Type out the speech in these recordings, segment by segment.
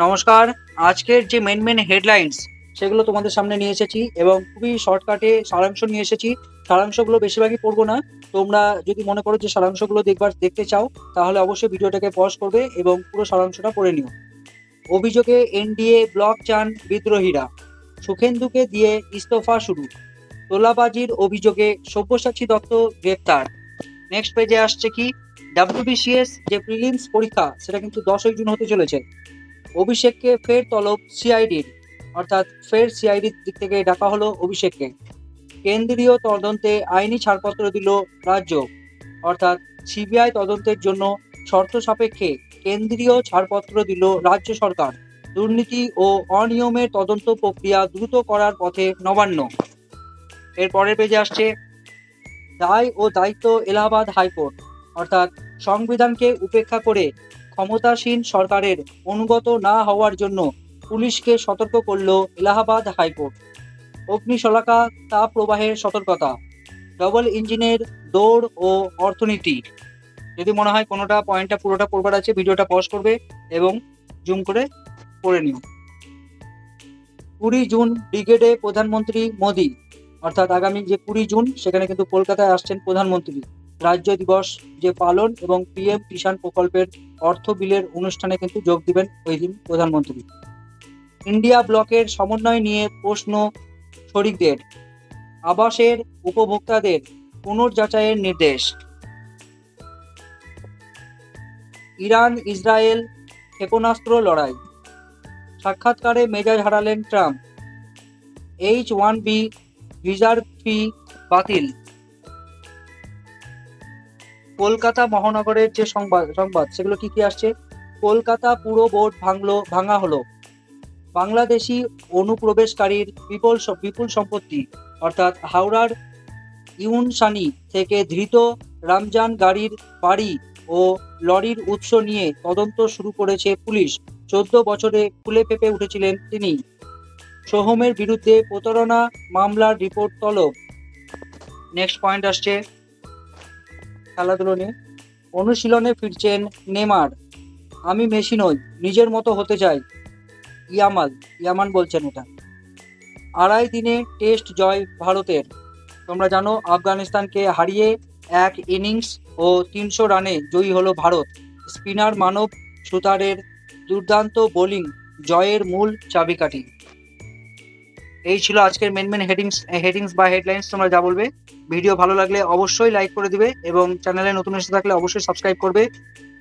নমস্কার। আজকের যে মেন হেডলাইন্স সেগুলো তোমাদের সামনে নিয়ে এসেছি এবং খুবই শর্টকাটে সারাংশ নিয়ে এসেছি। সারাংশগুলো বেশিরভাগই পড়বো না। তোমরা যদি মনে করো যে সারাংশগুলো দেখতে চাও, তাহলে অবশ্যই ভিডিওটাকে পজ করবে এবং পুরো সারাংশটা পড়ে নিও। অভিযোগে এনডিএ ব্লক চান বিদ্রোহীরা, সুখেন্দুকে দিয়ে ইস্তফা শুরু। তোলাবাজির অভিযোগে সব্যসাচী দত্ত গ্রেপ্তার। নেক্সট পেজে আসছে কি, ডাব্লিউবিসিএস যে প্রিলিমস পরীক্ষা সেটা কিন্তু 10ই জুন হতে চলেছে। অভিষেককে ফের তলব সিআইডির, অর্থাৎ ফের সিআইডির দিক থেকে ডাকা হলো অভিষেককে। কেন্দ্রীয় তদন্তে আইনি ছাড়পত্র দিল রাজ্য, অর্থাৎ সিবিআই তদন্তের জন্য শর্ত সাপেক্ষে কেন্দ্রীয় ছাড়পত্র দিল রাজ্য সরকার। দুর্নীতি ও অনিয়মের তদন্ত প্রক্রিয়া দ্রুত করার পথে নবান্ন। এর পরের পেজে আসছে দায় ও দায়িত্ব এলাহাবাদ হাইকোর্ট, অর্থাৎ সংবিধানকে উপেক্ষা করে ক্ষমতাসীন সরকারের অনুগত না হওয়ার জন্য পুলিশকে সতর্ক করল এলাহাবাদ হাইকোর্ট। অগ্নিশলাকা তাপ প্রবাহের সতর্কতা, ডবল ইঞ্জিনের দৌড় ও অর্থনীতি। যদি মনে হয় কোনোটা পয়েন্টটা পুরোটা পড়বার আছে, ভিডিওটা পজ করবে এবং জুম করে পড়ে নিও। 20 জুন ব্রিগেডে প্রধানমন্ত্রী মোদী, অর্থাৎ আগামী যে 20 জুন সেখানে কিন্তু কলকাতায় আসছেন প্রধানমন্ত্রী। রাজ্য দিবস যে পালন এবং পিএম কিষাণ প্রকল্পের অর্থ বিলের অনুষ্ঠানে কিন্তু যোগ দিবেন ওই দিন প্রধানমন্ত্রী। ইন্ডিয়া ব্লকের সমন্বয় নিয়ে প্রশ্ন শরিকদের, আবাসের উপভোক্তাদের পুনর্যাচাইয়ের নির্দেশ। ইরান ইসরায়েল ক্ষেপণাস্ত্র লড়াই, সাক্ষাৎকারে মেজাজ হারালেন ট্রাম্প। H-1B ভিসার ফি বাতিল। কলকাতা মহানগরের যে সংবাদ সেগুলো কি কি আসছে। কলকাতা পুর বোর্ড ভাঙা হলো। বাংলাদেশি অনুপ্রবেশকারীর বিপুল সম্পত্তি, অর্থাৎ হাওড়ার ইউনসানি থেকে ধৃত রামজান গাড়ির বাড়ি ও লরির উৎস নিয়ে তদন্ত শুরু করেছে পুলিশ। 14 বছরে ফুলে ফেঁপে উঠেছিলেন তিনি। সোহমের বিরুদ্ধে প্রতারণা মামলার রিপোর্ট তলব। নেক্সট পয়েন্ট আসছে খেলাধুলো নিয়ে। অনুশীলনে ফিরছেন নেমার, আমি মেসি নই, নিজের মতো হতে চাই। ইয়ামান বলছেন এটা। 2.5 দিনে টেস্ট জয় ভারতের। তোমরা জানো আফগানিস্তানকে হারিয়ে 1 ইনিংস ও 300 রানে জয়ী হলো ভারত। স্পিনার মানব সুতারের দুর্দান্ত বোলিং জয়ের মূল চাবিকাঠি। এই ছিল আজকের মেন হেডিংস বা হেডলাইন্স। তোমরা যা বলবে। ভিডিও ভালো লাগলে অবশ্যই লাইক করে দিবে এবং চ্যানেলে নতুন এসে থাকলে অবশ্যই সাবস্ক্রাইব করবে।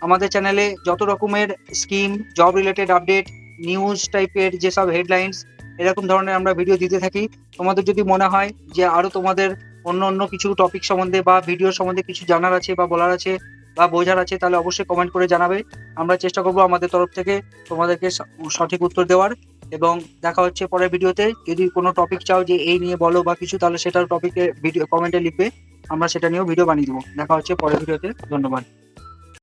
আমাদের চ্যানেলে যত রকমের scheme, job related update, news টাইপের যেসব হেডলাইন্স, এরকম ধরনের আমরা ভিডিও দিতে থাকি। তোমাদের যদি মনে হয় যে আরো তোমাদের অন্য কিছু টপিক সম্বন্ধে বা ভিডিও সম্বন্ধে কিছু জানার আছে বা বলার আছে বা বোঝার আছে, তাহলে অবশ্যই কমেন্ট করে জানাবে। আমরা চেষ্টা করবো আমাদের তরফ থেকে তোমাদেরকে সঠিক উত্তর দেওয়ার। এবং দেখা হচ্ছে পরের ভিডিওতে। যদি কোনো টপিক চাও যে এই নিয়ে বলো বা কিছু, তাহলে সেটার টপিকে ভিডিও কমেন্টে লিখবে, আমরা সেটা নিয়েও ভিডিও বানিয়ে দেবো। দেখা হচ্ছে পরের ভিডিওতে। ধন্যবাদ।